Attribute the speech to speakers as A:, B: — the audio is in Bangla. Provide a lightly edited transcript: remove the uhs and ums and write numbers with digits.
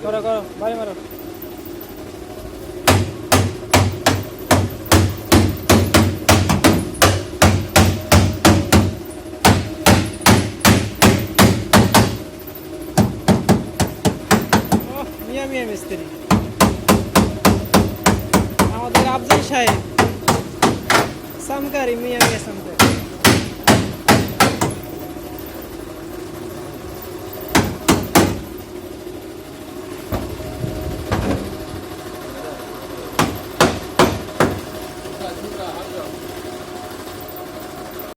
A: করো করো বাড়ি মারো। মিয়া মিয়া মিস্ত্রি আমাদের আফজাল সাহেব সামকারি মিয়া মিয়া সামকারি।